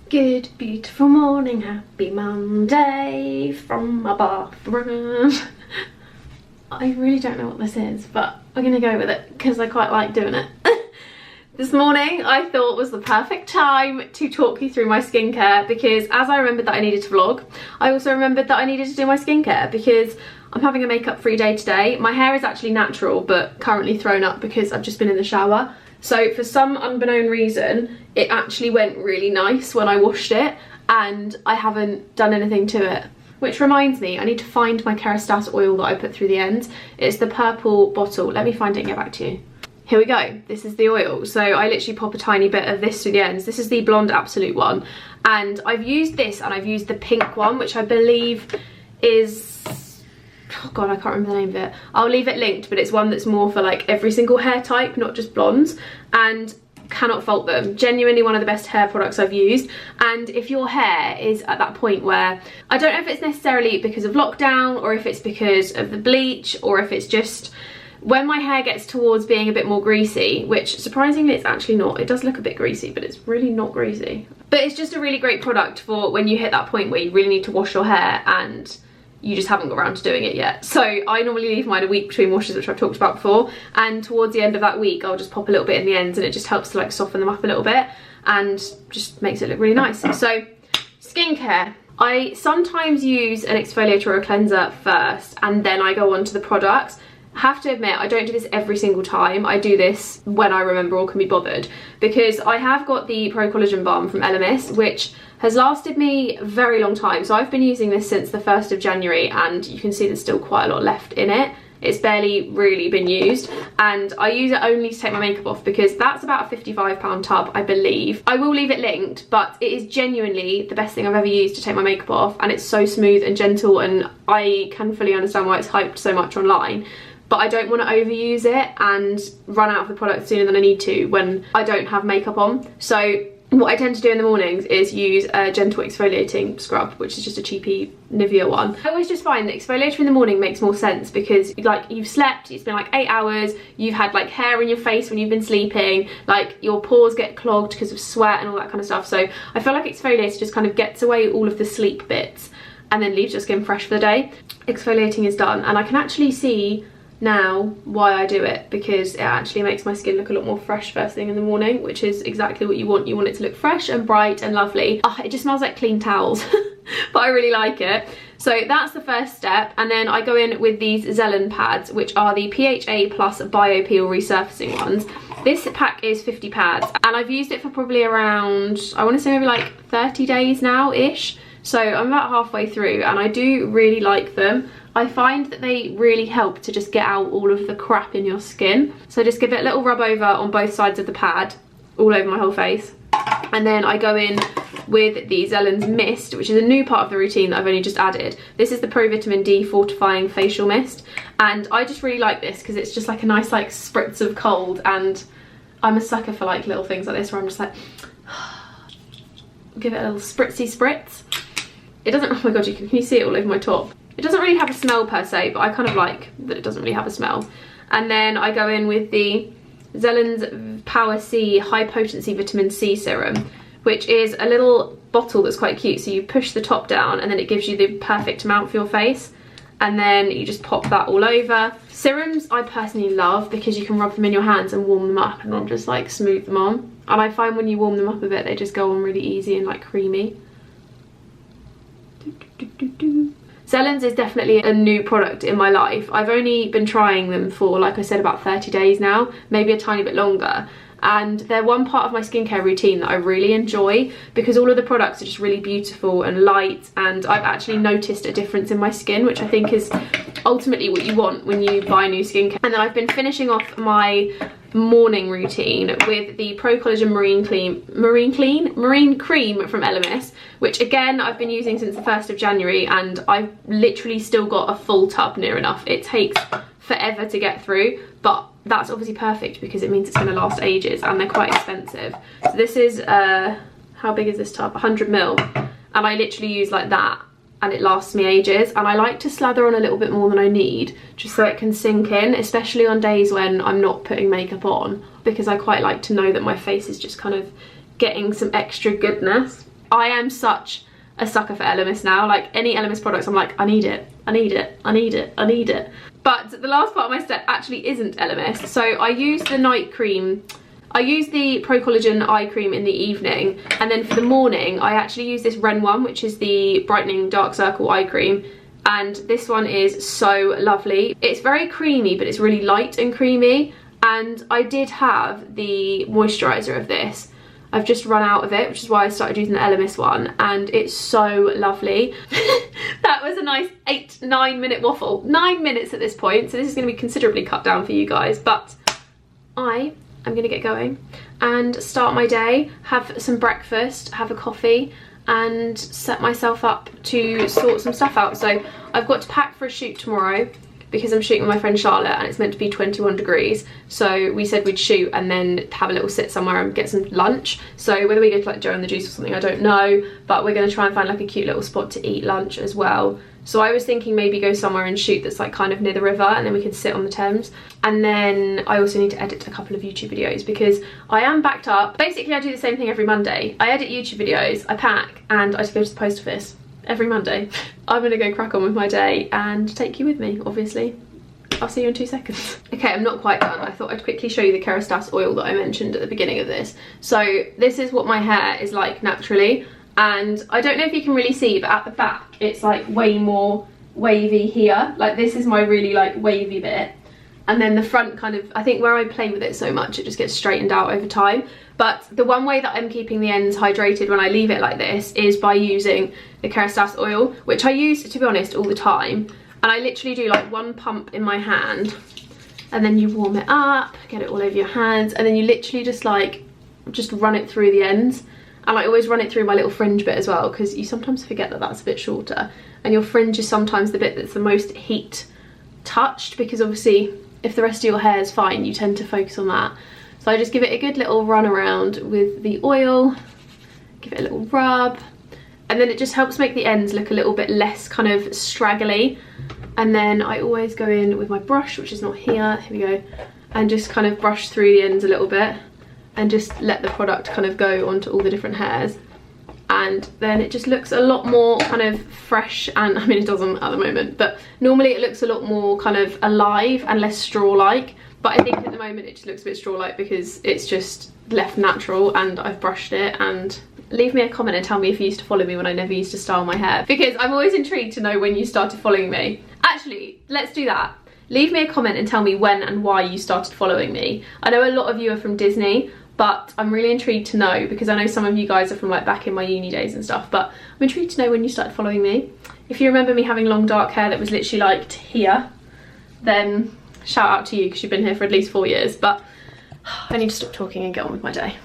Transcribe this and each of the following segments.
Good, beautiful morning, happy Monday from my bathroom. I really don't know what this is, but I'm gonna go with it because I quite like doing it. This morning I thought was the perfect time to talk you through my skincare, because as I remembered that I needed to vlog, I also remembered that I needed to do my skincare because I'm having a makeup free day today. My hair is actually natural but currently thrown up because I've just been in the shower. So for some unbeknown reason, it actually went really nice when I washed it and I haven't done anything to it. Which reminds me, I need to find my Casetify oil that I put through the ends. It's the purple bottle. Let me find it and get back to you. Here we go. This is the oil. So I literally pop a tiny bit of this through the ends. This is the Blonde Absolute one. And I've used this and I've used the pink one, which I believe is... oh god, I can't remember the name of it. I'll leave it linked, but it's one that's more for like every single hair type, not just blondes, and cannot fault them. Genuinely one of the best hair products I've used. And if your hair is at that point where, I don't know if it's necessarily because of lockdown or if it's because of the bleach or if it's just when my hair gets towards being a bit more greasy, which surprisingly it's actually not. It does look a bit greasy, but it's really not greasy. But it's just a really great product for when you hit that point where you really need to wash your hair and you just haven't got around to doing it yet. So I normally leave mine a week between washes, which I've talked about before, and towards the end of that week I'll just pop a little bit in the ends and it just helps to like soften them up a little bit and just makes it look really nice. So skincare, I sometimes use an exfoliator or a cleanser first and then I go on to the products. I have to admit, I don't do this every single time. I do this when I remember or can be bothered, because I have got the Pro Collagen Balm from Elemis, which has lasted me a very long time. So I've been using this since the 1st of January and you can see there's still quite a lot left in it. It's barely really been used, and I use it only to take my makeup off because that's about a £55 tub, I believe. I will leave it linked, but it is genuinely the best thing I've ever used to take my makeup off, and it's so smooth and gentle, and I can fully understand why it's hyped so much online. But I don't want to overuse it and run out of the product sooner than I need to when I don't have makeup on. So what I tend to do in the mornings is use a gentle exfoliating scrub, which is just a cheapy Nivea one. I always just find that exfoliator in the morning makes more sense because like you've slept, it's been like 8 hours, you've had like hair in your face when you've been sleeping, like your pores get clogged because of sweat and all that kind of stuff. So I feel like exfoliator just kind of gets away all of the sleep bits and then leaves your skin fresh for the day. Exfoliating is done and I can actually see now why I do it, because it actually makes my skin look a lot more fresh first thing in the morning, which is exactly what you want. You want it to look fresh and bright and lovely. Oh, it just smells like clean towels, but I really like it. So that's the first step, and then I go in with these Zelen pads, which are the PHA plus BioPeel resurfacing ones. This pack is 50 pads, and I've used it for probably around, I want to say maybe like 30 days now-ish. So I'm about halfway through, and I do really like them. I find that they really help to just get out all of the crap in your skin. So just give it a little rub over on both sides of the pad, all over my whole face. And then I go in with the Zelen's Mist, which is a new part of the routine that I've only just added. This is the Pro Vitamin D Fortifying Facial Mist. And I just really like this because it's just like a nice like spritz of cold, and I'm a sucker for like little things like this where I'm just like, give it a little spritzy spritz. It doesn't, oh my god, can you see it all over my top? It doesn't really have a smell per se, but I kind of like that it doesn't really have a smell. And then I go in with the Zelen's Power C High Potency Vitamin C Serum, which is a little bottle that's quite cute. So you push the top down and then it gives you the perfect amount for your face. And then you just pop that all over. Serums I personally love because you can rub them in your hands and warm them up and not just like smooth them on. And I find when you warm them up a bit, they just go on really easy and like creamy. Zelen's is definitely a new product in my life. I've only been trying them for, like I said, about 30 days now, maybe a tiny bit longer. And they're one part of my skincare routine that I really enjoy because all of the products are just really beautiful and light, and I've actually noticed a difference in my skin, which I think is ultimately what you want when you buy new skincare. And then I've been finishing off my morning routine with the Pro Collagen Marine Cream from Elemis, which again I've been using since the 1st of January, and I've literally still got a full tub near enough. It takes forever to get through, but that's obviously perfect because it means it's going to last ages, and they're quite expensive. So this is how big is this tub? 100 ml, and I literally use like that and it lasts me ages. And I like to slather on a little bit more than I need, just so it can sink in, especially on days when I'm not putting makeup on, because I quite like to know that my face is just kind of getting some extra goodness. I am such a sucker for Elemis now. Like, any Elemis products, I'm like, I need it, I need it, I need it, I need it. But the last part of my set actually isn't Elemis. So I use the night cream. I use the Pro Collagen eye cream in the evening, and then for the morning I actually use this Ren one, which is the brightening dark circle eye cream, and this one is so lovely. It's very creamy, but it's really light and creamy, and I did have the moisturiser of this. I've just run out of it, which is why I started using the Elemis one, and it's so lovely. That was a nice 8-9 minute waffle. 9 minutes at this point, so this is going to be considerably cut down for you guys, but I'm gonna get going and start my day, have some breakfast, have a coffee, and set myself up to sort some stuff out. So I've got to pack for a shoot tomorrow because I'm shooting with my friend Charlotte, and it's meant to be 21 degrees. So we said we'd shoot and then have a little sit somewhere and get some lunch. So whether we go to like Joe and the Juice or something, I don't know, but we're gonna try and find like a cute little spot to eat lunch as well. So I was thinking maybe go somewhere and shoot that's like kind of near the river, and then we can sit on the Thames. And then I also need to edit a couple of YouTube videos because I am backed up. Basically I do the same thing every Monday. I edit YouTube videos, I pack, and I just go to the post office every Monday. I'm gonna go crack on with my day and take you with me, obviously. I'll see you in 2 seconds. Okay, I'm not quite done. I thought I'd quickly show you the Kerastase oil that I mentioned at the beginning of this. So this is what my hair is like naturally. And I don't know if you can really see, but at the back it's like way more wavy here. Like, this is my really like wavy bit, and then the front kind of, I think where I play with it so much, it just gets straightened out over time. But the one way that I'm keeping the ends hydrated when I leave it like this is by using the Kerastase oil, which I use, to be honest, all the time. And I literally do like one pump in my hand, and then you warm it up, get it all over your hands, and then you literally just run it through the ends. And I always run it through my little fringe bit as well, because you sometimes forget that that's a bit shorter, and your fringe is sometimes the bit that's the most heat touched, because obviously if the rest of your hair is fine, you tend to focus on that. So I just give it a good little run around with the oil, give it a little rub, and then it just helps make the ends look a little bit less kind of straggly. And then I always go in with my brush, which is not here, here we go, and just kind of brush through the ends a little bit, and just let the product kind of go onto all the different hairs. And then it just looks a lot more kind of fresh, and I mean it doesn't at the moment, but normally it looks a lot more kind of alive and less straw-like. But I think at the moment it just looks a bit straw-like because it's just left natural and I've brushed it. And leave me a comment and tell me if you used to follow me when I never used to style my hair, because I'm always intrigued to know when you started following me. Actually, let's do that. Leave me a comment and tell me when and why you started following me. I know a lot of you are from Disney, but I'm really intrigued to know, because I know some of you guys are from like back in my uni days and stuff, but I'm intrigued to know when you started following me. If you remember me having long dark hair that was literally like to here, then shout out to you, because you've been here for at least 4 years. But I need to stop talking and get on with my day.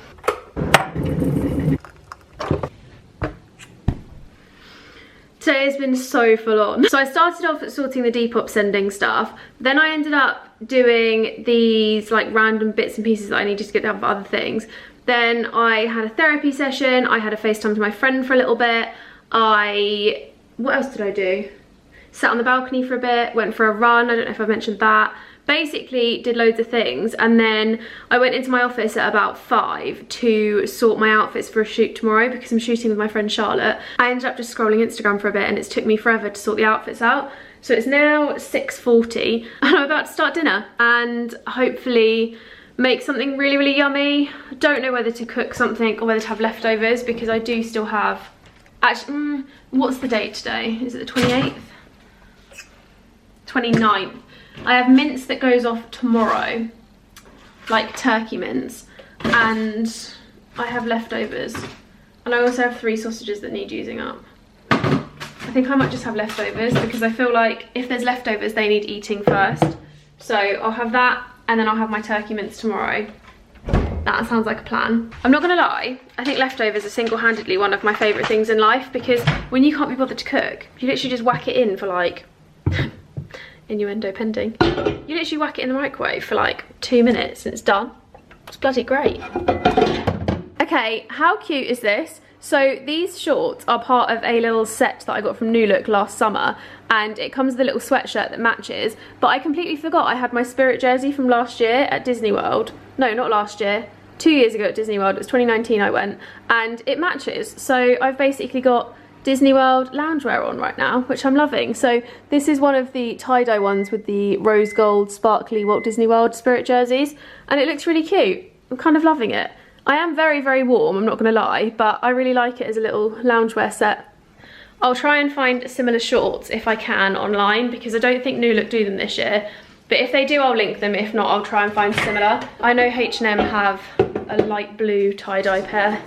Today has been so full on. So I started off sorting the Depop sending stuff, then I ended up doing these like random bits and pieces that I needed to get done for other things. Then I had a therapy session, I had a FaceTime to my friend for a little bit, what else did I do? Sat on the balcony for a bit, went for a run, I don't know if I mentioned that. Basically did loads of things, and then I went into my office at about 5 to sort my outfits for a shoot tomorrow, because I'm shooting with my friend Charlotte. I ended up just scrolling Instagram for a bit, and it's took me forever to sort the outfits out. So it's now 6:40 and I'm about to start dinner and hopefully make something really, really yummy. I don't know whether to cook something or whether to have leftovers, because I do still have, actually, what's the date today? Is it the 28th? 29th. I have mince that goes off tomorrow, like turkey mince, and I have leftovers. And I also have 3 sausages that need using up. I think I might just have leftovers, because I feel like if there's leftovers, they need eating first. So I'll have that, and then I'll have my turkey mince tomorrow. That sounds like a plan. I'm not gonna lie, I think leftovers are single-handedly one of my favourite things in life, because when you can't be bothered to cook, you literally just whack it in for like, innuendo pending, you literally whack it in the microwave for like 2 minutes and it's done. It's bloody great. Okay, how cute is this? So these shorts are part of a little set that I got from New Look last summer, and it comes with a little sweatshirt that matches, but I completely forgot I had my Spirit jersey from last year at Disney World. No, not last year, 2 years ago at Disney World. It was 2019 I went, and it matches. So I've basically got Disney World loungewear on right now, which I'm loving. So this is one of the tie-dye ones with the rose gold sparkly Walt Disney World Spirit jerseys, and it looks really cute. I'm kind of loving it. I am very, very warm, I'm not gonna lie, but I really like it as a little loungewear set. I'll try and find similar shorts if I can online, because I don't think New Look do them this year. But if they do, I'll link them. If not, I'll try and find similar. I know H&M have a light blue tie-dye pair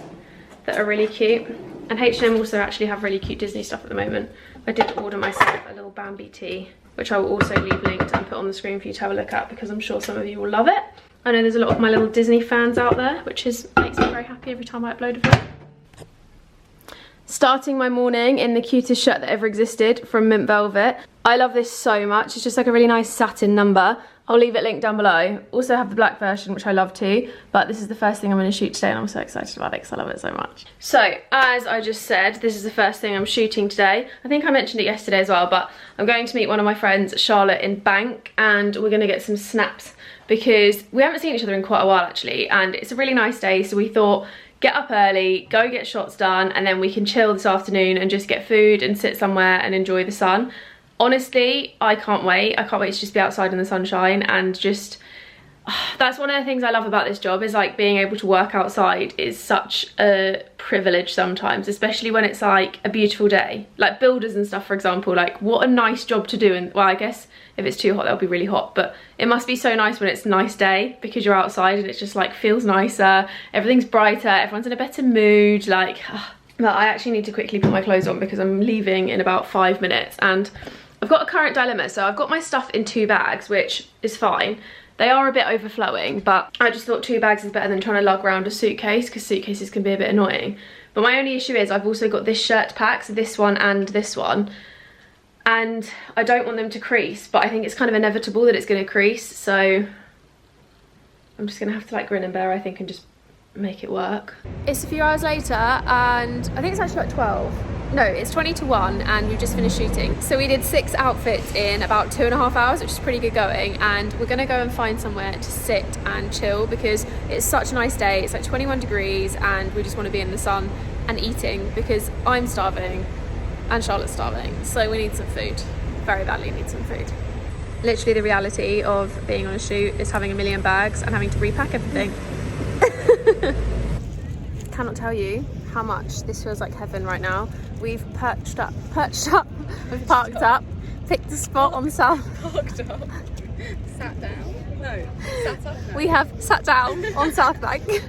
that are really cute. And H&M also actually have really cute Disney stuff at the moment. I did order myself a little Bambi tee, which I will also leave linked and put on the screen for you to have a look at, because I'm sure some of you will love it. I know there's a lot of my little Disney fans out there, which makes me very happy every time I upload a video. Starting my morning in the cutest shirt that ever existed from Mint Velvet. I love this so much. It's just like a really nice satin number. I'll leave it linked down below. Also have the black version, which I love too, but this is the first thing I'm going to shoot today, and I'm so excited about it because I love it so much. So, as I just said, this is the first thing I'm shooting today. I think I mentioned it yesterday as well, but I'm going to meet one of my friends, Charlotte, in Bank, and we're going to get some snaps because we haven't seen each other in quite a while actually, and it's a really nice day, so we thought get up early, go get shots done, and then we can chill this afternoon and just get food and sit somewhere and enjoy the sun. Honestly, I can't wait. I can't wait to just be outside in the sunshine and just... That's one of the things I love about this job, is like being able to work outside is such a privilege sometimes, especially when it's like a beautiful day. Like builders and stuff, for example, like what a nice job to do. And well, I guess if it's too hot, that'll be really hot, but it must be so nice when it's a nice day because you're outside and it just like feels nicer, everything's brighter, everyone's in a better mood, like... But I actually need to quickly put my clothes on because I'm leaving in about 5 minutes, and I've got a current dilemma. So I've got my stuff in 2 bags, which is fine. They are a bit overflowing, but I just thought 2 bags is better than trying to lug around a suitcase, because suitcases can be a bit annoying. But my only issue is I've also got this shirt pack, so this one and this one, and I don't want them to crease, but I think it's kind of inevitable that it's going to crease, so I'm just going to have to like grin and bear, I think, and just make it work. It's a few hours later, and I think it's actually like 12. No, it's 20 to 1, and we've just finished shooting. So we did 6 outfits in about 2.5 hours, which is pretty good going, and we're gonna go and find somewhere to sit and chill because it's such a nice day. It's like 21 degrees and we just want to be in the sun and eating because I'm starving and Charlotte's starving, so we need some food. Very badly need some food. Literally the reality of being on a shoot is having a million bags and having to repack everything. Cannot tell you how much this feels like heaven right now. We've parked up, picked a spot on South. Parked up, sat down. No, sat up. We have sat down on South Bank,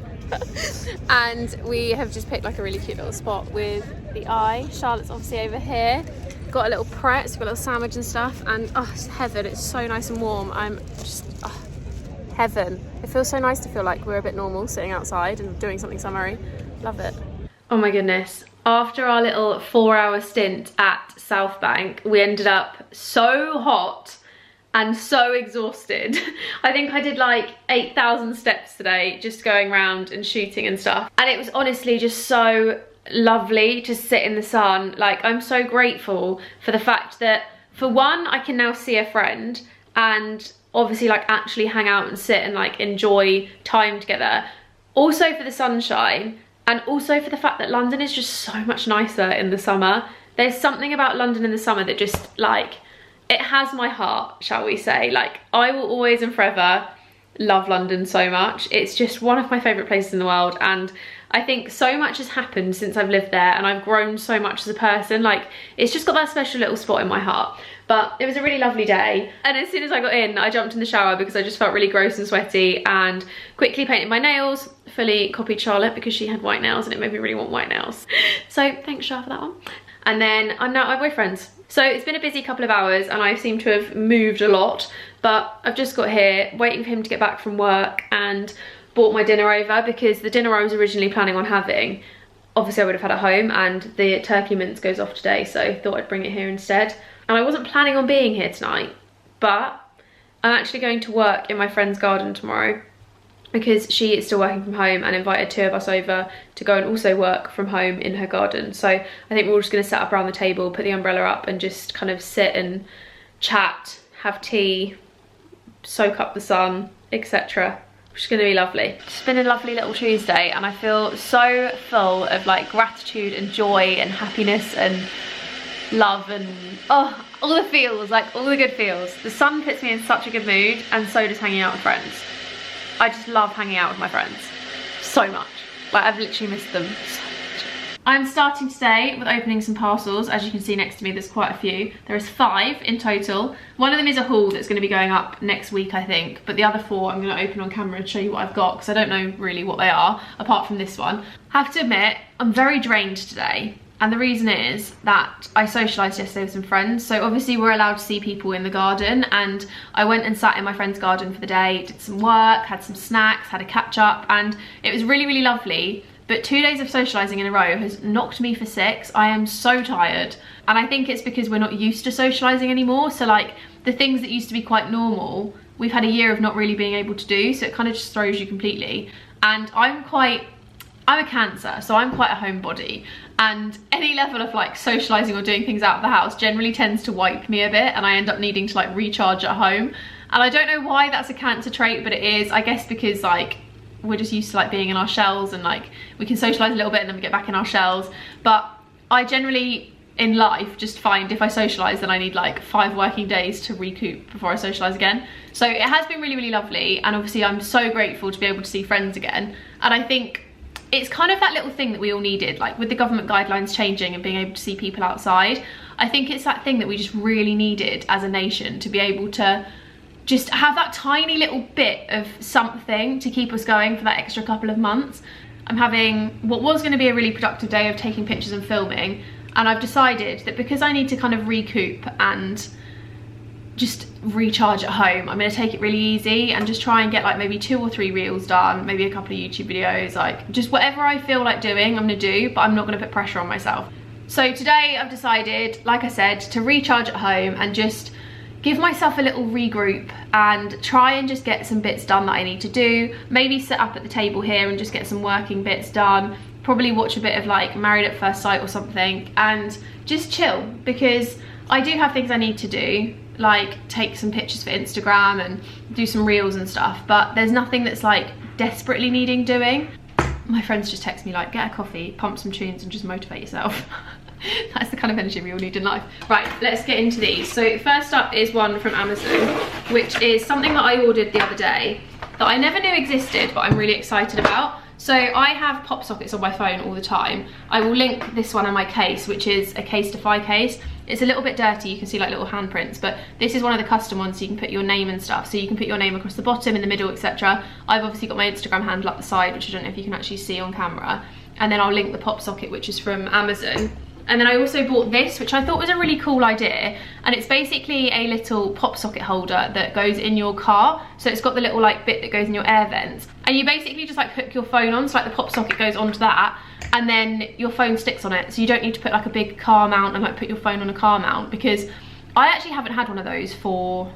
and we have just picked like a really cute little spot with the eye. Charlotte's obviously over here. Got a little Pret, so got a little sandwich and stuff, and oh, it's heaven. It's so nice and warm. I'm just heaven. It feels so nice to feel like we're a bit normal sitting outside and doing something summery. Love it. Oh my goodness. After our little 4-hour stint at South Bank, we ended up so hot and so exhausted. I think I did like 8,000 steps today just going around and shooting and stuff. And it was honestly just so lovely to sit in the sun. Like, I'm so grateful for the fact that, for one, I can now see a friend and obviously like actually hang out and sit and like enjoy time together. Also for the sunshine, and also for the fact that London is just so much nicer in the summer. There's something about London in the summer that just like, it has my heart, shall we say. Like, I will always and forever love London so much. It's just one of my favourite places in the world, and I think so much has happened since I've lived there, and I've grown so much as a person. Like, it's just got that special little spot in my heart. But it was a really lovely day, and as soon as I got in, I jumped in the shower because I just felt really gross and sweaty, and quickly painted my nails. Fully copied Charlotte because she had white nails and it made me really want white nails. So thanks, Char, for that one. And then I'm now at my boyfriend's. So it's been a busy couple of hours and I seem to have moved a lot, but I've just got here waiting for him to get back from work and brought my dinner over, because the dinner I was originally planning on having, obviously I would have had at home, and the turkey mince goes off today, so I thought I'd bring it here instead. And I wasn't planning on being here tonight, but I'm actually going to work in my friend's garden tomorrow. because she is still working from home, and invited 2 of us over to go and also work from home in her garden. So I think we're all just going to set up around the table, put the umbrella up and just kind of sit and chat, have tea, soak up the sun, etc. Which is going to be lovely. It's been a lovely little Tuesday, and I feel so full of like gratitude and joy and happiness and love and all the feels, like all the good feels. The sun puts me in such a good mood, and so does hanging out with friends. I just love hanging out with my friends so much. Like, I've literally missed them so much. I'm starting today with opening some parcels. As you can see next to me, there's quite a few. There is 5 in total. One of them is a haul that's going to be going up next week, I think, but the other 4 I'm going to open on camera and show you what I've got, because I don't know really what they are apart from this one. I have to admit, I'm very drained today. And the reason is that I socialised yesterday with some friends. So obviously we're allowed to see people in the garden, and I went and sat in my friend's garden for the day, did some work, had some snacks, had a catch up, and it was really, really lovely. But 2 days of socialising in a row has knocked me for 6. I am so tired. And I think it's because we're not used to socialising anymore. So like the things that used to be quite normal, we've had a year of not really being able to do. So it kind of just throws you completely. And I'm a Cancer, so I'm quite a homebody, and any level of like socialising or doing things out of the house generally tends to wipe me a bit, and I end up needing to like recharge at home. And I don't know why that's a Cancer trait, but it is, I guess, because like we're just used to like being in our shells, and like we can socialise a little bit and then we get back in our shells. But I generally in life just find if I socialise, then I need like 5 working days to recoup before I socialise again. So it has been really, really lovely, and obviously I'm so grateful to be able to see friends again. And I think it's kind of that little thing that we all needed, like with the government guidelines changing and being able to see people outside. I think it's that thing that we just really needed as a nation, to be able to just have that tiny little bit of something to keep us going for that extra couple of months. I'm having what was going to be a really productive day of taking pictures and filming, and I've decided that because I need to kind of recoup and just recharge at home, I'm going to take it really easy and just try and get like maybe 2 or 3 reels done, maybe a couple of YouTube videos, like just whatever I feel like doing I'm going to do, but I'm not going to put pressure on myself. So today I've decided, like I said, to recharge at home and just give myself a little regroup and try and just get some bits done that I need to do. Maybe sit up at the table here and just get some working bits done. Probably watch a bit of like Married at First Sight or something and just chill, because I do have things I need to do, like take some pictures for Instagram and do some reels and stuff, but there's nothing that's like desperately needing doing. My friends just text me like, get a coffee, pump some tunes and just motivate yourself. That's the kind of energy we all need in life. Right, let's get into these. So first up is one from Amazon, which is something that I ordered the other day that I never knew existed, but I'm really excited about. So I have pop sockets on my phone all the time. I will link this one on my case, which is a Casetify case. It's a little bit dirty, you can see like little handprints, but this is one of the custom ones, so you can put your name and stuff. So you can put your name across the bottom, in the middle, etc. I've obviously got my Instagram handle up the side, which I don't know if you can actually see on camera. And then I'll link the pop socket, which is from Amazon. And then I also bought this, which I thought was a really cool idea. And it's basically a little pop socket holder that goes in your car. So it's got the little like bit that goes in your air vents. And you basically just like hook your phone on, so like the pop socket goes onto that, and then your phone sticks on it. So you don't need to put like a big car mount and like put your phone on a car mount, because I actually haven't had one of those for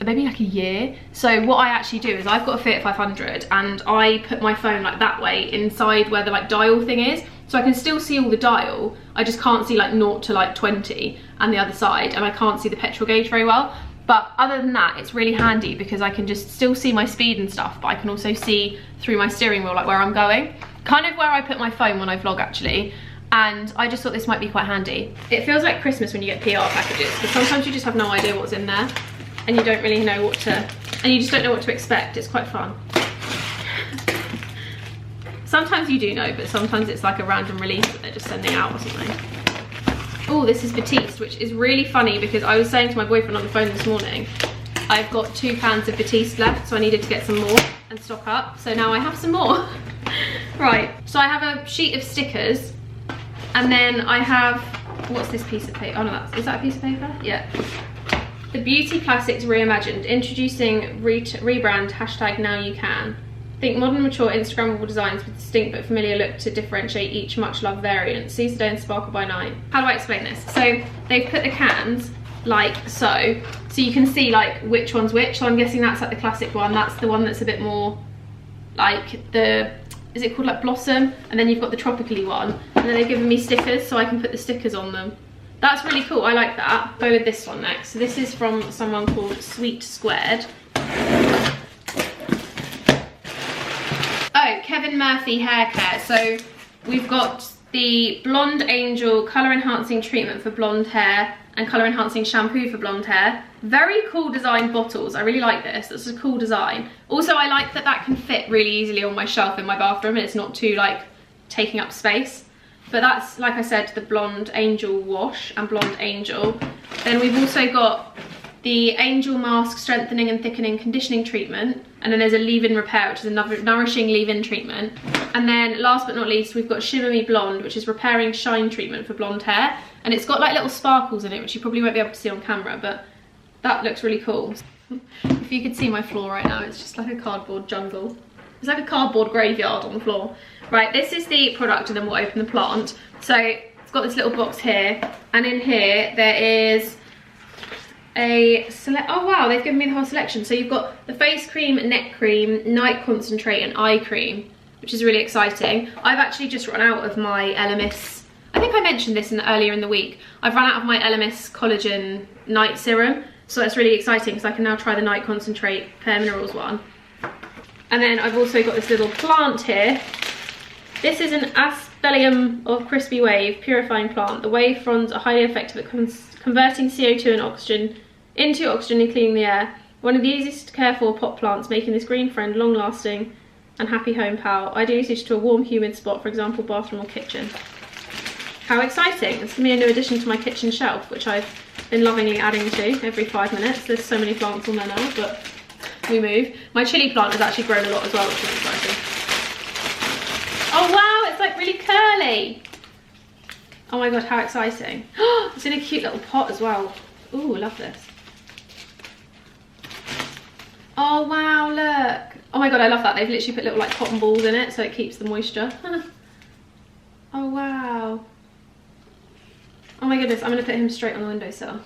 maybe like a year. So what I actually do is I've got a Fiat 500 and I put my phone like that way inside where the like dial thing is. So I can still see all the dial, I just can't see like 0 to like 20 and the other side, and I can't see the petrol gauge very well. But other than that, it's really handy because I can just still see my speed and stuff, but I can also see through my steering wheel like where I'm going. Kind of where I put my phone when I vlog actually. And I just thought this might be quite handy. It feels like Christmas when you get PR packages, because sometimes you just have no idea what's in there and you don't really know what to, and you just don't know what to expect. It's quite fun. Sometimes you do know, but sometimes it's like a random release that they're just sending out or something. Oh, this is Batiste, which is really funny because I was saying to my boyfriend on the phone this morning, I've got 2 cans of Batiste left, so I needed to get some more and stock up. So now I have some more. Right, so I have a sheet of stickers, and then I have, what's this piece of paper? Oh no, is that a piece of paper? Yeah. The Beauty Classics Reimagined, introducing rebrand #NowYouCan. Think modern, mature, Instagrammable designs with distinct but familiar look to differentiate each much-loved variant. Seize the day and sparkle by night. How do I explain this? So they've put the cans like so you can see like which one's which. So I'm guessing that's like the classic one. That's the one that's a bit more like the, is it called like Blossom? And then you've got the tropically one. And then they've given me stickers so I can put the stickers on them. That's really cool, I like that. Go with this one next. So this is from someone called Sweet Squared. Oh, Kevin Murphy hair care. So we've got the Blonde Angel colour enhancing treatment for blonde hair and colour enhancing shampoo for blonde hair. Very cool design bottles. I really like this. This is a cool design. Also, I like that that can fit really easily on my shelf in my bathroom and it's not too like taking up space. But that's, like I said, the Blonde Angel wash and Blonde Angel. Then we've also got the Angel Mask Strengthening and Thickening Conditioning Treatment. And then there's a leave-in repair, which is another nourishing leave-in treatment. And then last but not least, we've got Shimmer Me Blonde, which is repairing shine treatment for blonde hair. And it's got like little sparkles in it, which you probably won't be able to see on camera, but that looks really cool. If you could see my floor right now, it's just like a cardboard jungle. It's like a cardboard graveyard on the floor. Right, this is the product and then we'll open the plant. So it's got this little box here, and in here there is a oh wow, they've given me the whole selection. So you've got the face cream, neck cream, night concentrate and eye cream, which is really exciting. I've actually just run out of my LMS. I think I mentioned this earlier in the week. I've run out of my LMS collagen night serum, so that's really exciting because I can now try the night concentrate Bare Minerals one. And then I've also got this little plant here. This is an Aspergillum of Crispy Wave purifying plant. The wave fronds are highly effective at converting CO2 and oxygen into oxygen and cleaning the air. One of the easiest to care for pot plants, making this green friend long lasting and happy home pal. Ideally suited to a warm, humid spot, for example, bathroom or kitchen. How exciting! It's gonna be a new addition to my kitchen shelf, which I've been lovingly adding to every 5 minutes. There's so many plants on there now, but we move. My chilli plant has actually grown a lot as well, which is exciting. Oh wow, it's like really curly. Oh my god, how exciting. It's in a cute little pot as well. Ooh, I love this. Oh wow, look. Oh my god, I love that. They've literally put little like cotton balls in it so it keeps the moisture. Oh wow. Oh my goodness, I'm gonna put him straight on the windowsill.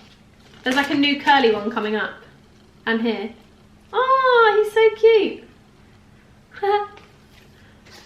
There's like a new curly one coming up. And here. Oh, he's so cute.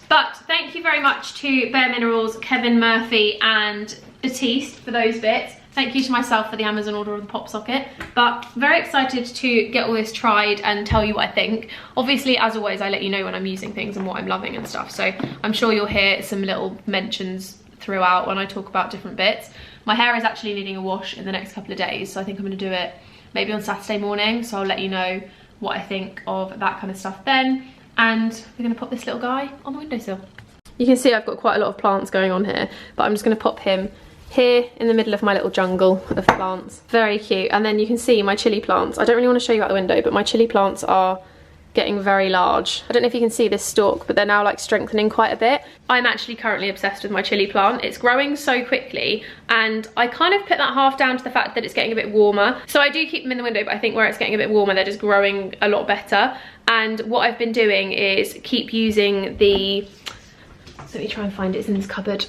But thank you very much to Bare Minerals, Kevin Murphy and Batiste for those bits. Thank you to myself for the Amazon order of the pop socket. But very excited to get all this tried and tell you what I think. Obviously, as always, I let you know when I'm using things and what I'm loving and stuff. So I'm sure you'll hear some little mentions throughout when I talk about different bits. My hair is actually needing a wash in the next couple of days, so I think I'm going to do it maybe on Saturday morning. So I'll let you know what I think of that kind of stuff then. And we're going to pop this little guy on the windowsill. You can see I've got quite a lot of plants going on here, but I'm just going to pop him here in the middle of my little jungle of plants. Very cute. And then you can see my chilli plants. I don't really want to show you out the window, but my chilli plants are getting very large. I don't know if you can see this stalk, but they're now like strengthening quite a bit. I'm actually currently obsessed with my chilli plant. It's growing so quickly, and I kind of put that half down to the fact that it's getting a bit warmer. So I do keep them in the window, but I think where it's getting a bit warmer, they're just growing a lot better. And what I've been doing is keep using the, let me try and find it, it's in this cupboard.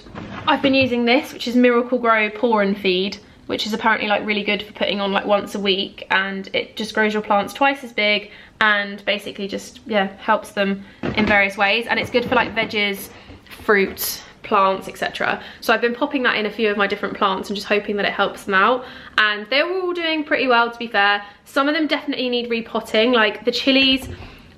I've been using this, which is Miracle Grow Pour and Feed, which is apparently like really good for putting on like once a week, and it just grows your plants twice as big and basically just, yeah, helps them in various ways. And it's good for like veggies, fruits, plants, etc. So I've been popping that in a few of my different plants and just hoping that it helps them out. And they're all doing pretty well, to be fair. Some of them definitely need repotting, like the chilies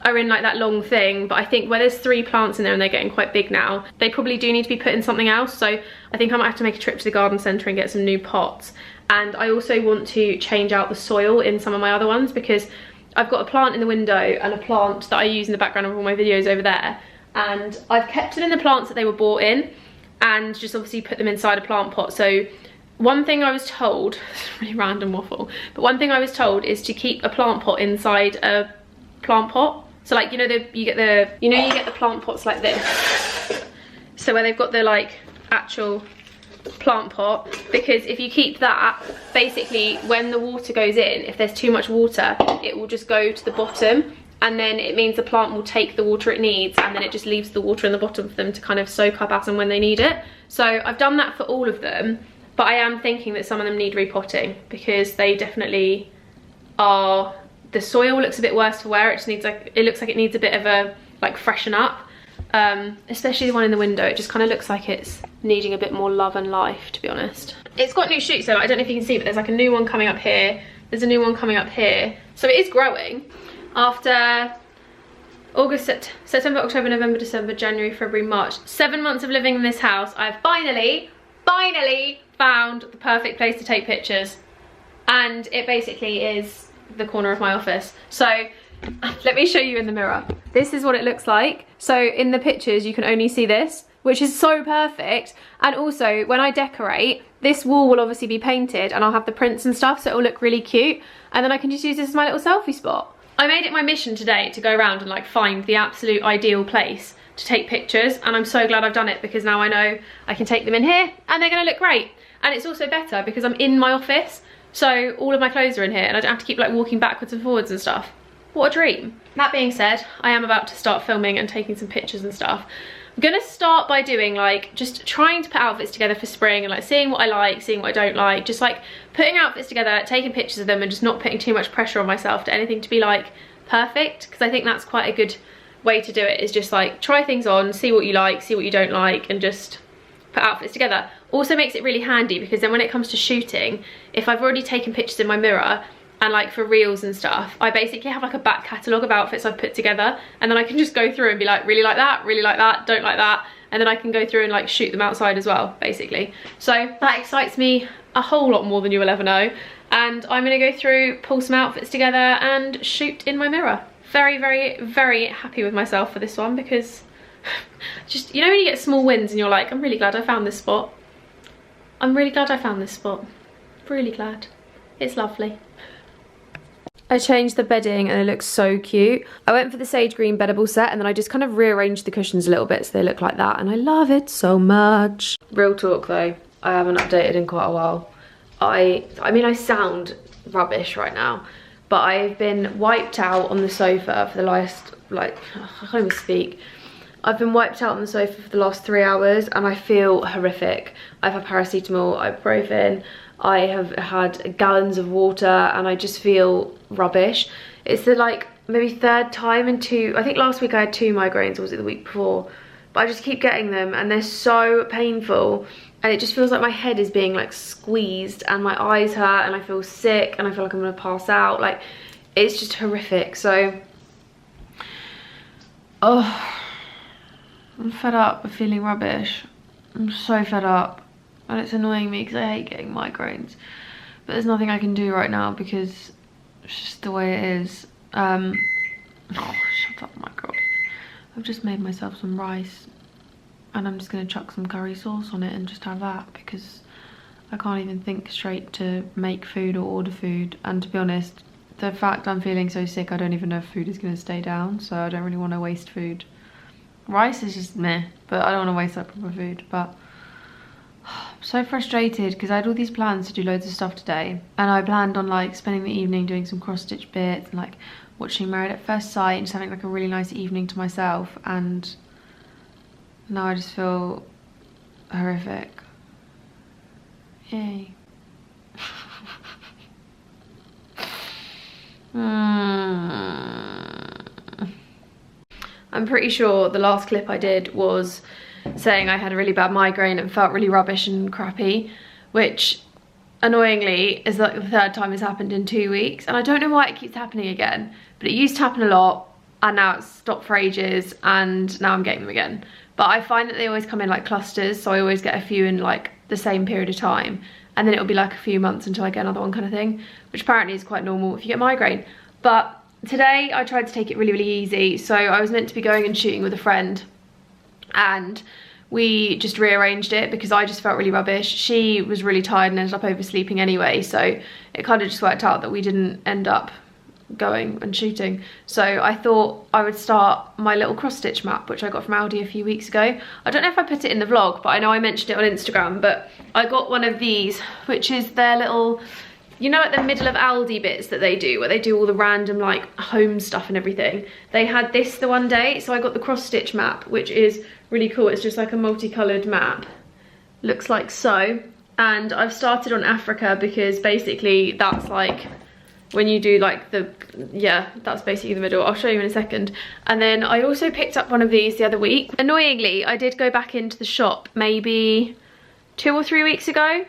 are in like that long thing, but I think where there's 3 plants in there and they're getting quite big now, they probably do need to be put in something else. So I think I might have to make a trip to the garden centre and get some new pots. And I also want to change out the soil in some of my other ones, because I've got a plant in the window and a plant that I use in the background of all my videos over there, and I've kept them in the plants that they were bought in and just obviously put them inside a plant pot. So one thing I was told, really random waffle, but one thing I was told is to keep a plant pot inside a plant pot. So like, you know, you get the plant pots like this, so where they've got the like actual plant pot, because if you keep that, basically when the water goes in, if there's too much water, it will just go to the bottom, and then it means the plant will take the water it needs, and then it just leaves the water in the bottom for them to kind of soak up as and when they need it. So I've done that for all of them, but I am thinking that some of them need repotting, because they definitely are, the soil looks a bit worse for wear. It just needs like, it looks like it needs a bit of a like freshen up. Especially the one in the window, it just kind of looks like it's needing a bit more love and life, to be honest. It's got new shoots, so I don't know if you can see, but there's like a new one coming up here, there's a new one coming up here, so it is growing. After August, September, October, November, December, January, February, March, 7 months of living in this house, I've finally found the perfect place to take pictures, and it basically is the corner of my office. So let me show you in the mirror. This is what it looks like. So in the pictures you can only see this, which is so perfect. And also when I decorate, this wall will obviously be painted and I'll have the prints and stuff, so it'll look really cute. And then I can just use this as my little selfie spot. I made it my mission today to go around and like find the absolute ideal place to take pictures, and I'm so glad I've done it, because now I know I can take them in here and they're gonna look great. And it's also better because I'm in my office, so all of my clothes are in here and I don't have to keep like walking backwards and forwards and stuff. What a dream. That being said, I am about to start filming and taking some pictures and stuff. I'm gonna start by doing like, just trying to put outfits together for spring and like seeing what I like, seeing what I don't like, just like putting outfits together, taking pictures of them and just not putting too much pressure on myself to anything to be like perfect, because I think that's quite a good way to do it, is just like try things on, see what you like, see what you don't like, and just put outfits together. Also makes it really handy because then when it comes to shooting, if I've already taken pictures in my mirror and like for reels and stuff, I basically have like a back catalogue of outfits I've put together, and then I can just go through and be like, really like that, don't like that, and then I can go through and like shoot them outside as well, basically. So that excites me a whole lot more than you will ever know, and I'm gonna go through, pull some outfits together and shoot in my mirror. Very happy with myself for this one, because just, you know when you get small wins and you're like, I'm really glad I found this spot. I'm really glad I found this spot. Really glad. It's lovely. I changed the bedding and it looks so cute. I went for the sage green beddable set and then I just kind of rearranged the cushions a little bit so they look like that, and I love it so much. Real talk though, I haven't updated in quite a while. I mean I sound rubbish right now, but I've been wiped out on the sofa for the last, like, I can't even speak. I've been wiped out on the sofa for the last 3 hours and I feel horrific. I've had paracetamol, ibuprofen, I have had gallons of water, and I just feel rubbish. It's the like maybe third time in I think last week I had 2 migraines, or was it the week before? But I just keep getting them and they're so painful, and it just feels like my head is being like squeezed and my eyes hurt and I feel sick and I feel like I'm gonna pass out. Like, it's just horrific. So, oh, I'm fed up of feeling rubbish. I'm so fed up. And it's annoying me because I hate getting migraines, but there's nothing I can do right now because it's just the way it is. Oh, shut up, my god. I've just made myself some rice and I'm just gonna chuck some curry sauce on it and just have that, because I can't even think straight to make food or order food. And to be honest, the fact I'm feeling so sick, I don't even know if food is gonna stay down, so I don't really want to waste food. Rice is just meh, but I don't want to waste that proper food. But I'm so frustrated because I had all these plans to do loads of stuff today, and I planned on like spending the evening doing some cross stitch bits and like watching Married at First Sight and just having like a really nice evening to myself, and now I just feel horrific. Yay. I'm pretty sure the last clip I did was saying I had a really bad migraine and felt really rubbish and crappy, which annoyingly is like the 3rd time it's happened in 2 weeks, and I don't know why it keeps happening again, but it used to happen a lot and now it's stopped for ages and now I'm getting them again. But I find that they always come in like clusters, so I always get a few in like the same period of time, and then it'll be like a few months until I get another one kind of thing, which apparently is quite normal if you get migraine. But today I tried to take it really easy. So I was meant to be going and shooting with a friend, and we just rearranged it because I just felt really rubbish. She was really tired and ended up oversleeping anyway, so it kind of just worked out that we didn't end up going and shooting. So I thought I would start my little cross stitch map, which I got from Aldi a few weeks ago. I don't know if I put it in the vlog, but I know I mentioned it on Instagram, but I got one of these, which is their little, you know, at the middle of Aldi bits that they do, where they do all the random like home stuff and everything. They had this the one day, so I got the cross stitch map, which is really cool. It's just like a multicolored map, looks like so. And I've started on Africa because basically that's like when you do like the, yeah, that's basically the middle. I'll show you in a second. And then I also picked up one of these the other week. Annoyingly, I did go back into the shop maybe 2 or 3 weeks ago.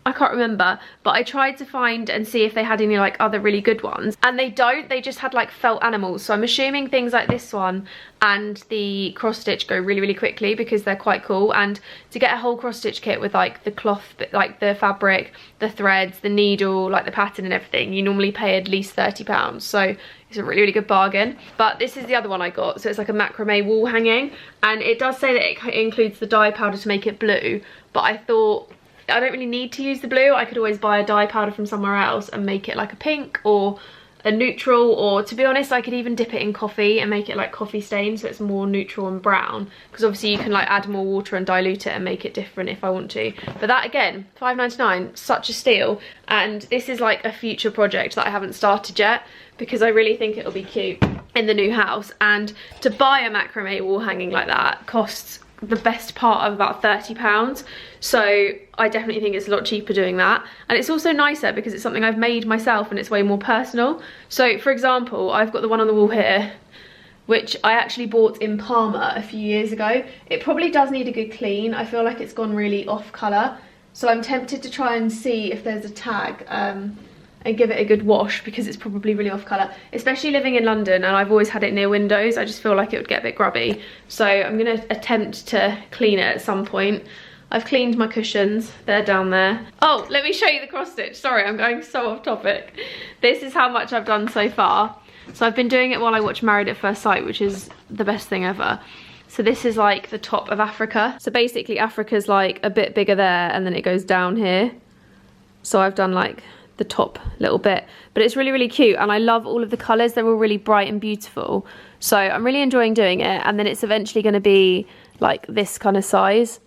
I can't remember, but I tried to find and see if they had any like other really good ones, and they don't. They just had like felt animals, so I'm assuming things like this one and the cross stitch go really, really quickly because they're quite cool. And to get a whole cross stitch kit with like the cloth, like the fabric, the threads, the needle, like the pattern and everything, you normally pay at least £30, so it's a really, really good bargain. But this is the other one I got, so it's like a macrame wall hanging, and it does say that it includes the dye powder to make it blue, but I thought I don't really need to use the blue. I could always buy a dye powder from somewhere else and make it like a pink or a neutral, or to be honest I could even dip it in coffee and make it like coffee stain, so it's more neutral and brown, because obviously you can like add more water and dilute it and make it different if I want to. But that again, £5.99, such a steal. And this is like a future project that I haven't started yet because I really think it'll be cute in the new house. And to buy a macrame wall hanging like that costs the best part of about £30, so I definitely think it's a lot cheaper doing that. And it's also nicer because it's something I've made myself and it's way more personal. So for example, I've got the one on the wall here, which I actually bought in Parma a few years ago. It probably does need a good clean. I feel like it's gone really off colour, so I'm tempted to try and see if there's a tag and give it a good wash, because it's probably really off colour, especially living in London and I've always had it near windows. I just feel like it would get a bit grubby, so I'm going to attempt to clean it at some point. I've cleaned my cushions, they're down there. Oh, let me show you the cross stitch. Sorry, I'm going so off topic. This is how much I've done so far. So I've been doing it while I watch Married at First Sight, which is the best thing ever. So this is like the top of Africa. So basically Africa's like a bit bigger there and then it goes down here. So I've done like the top little bit, but it's really, really cute, and I love all of the colours. They're all really bright and beautiful, so I'm really enjoying doing it. And then it's eventually going to be like this kind of size,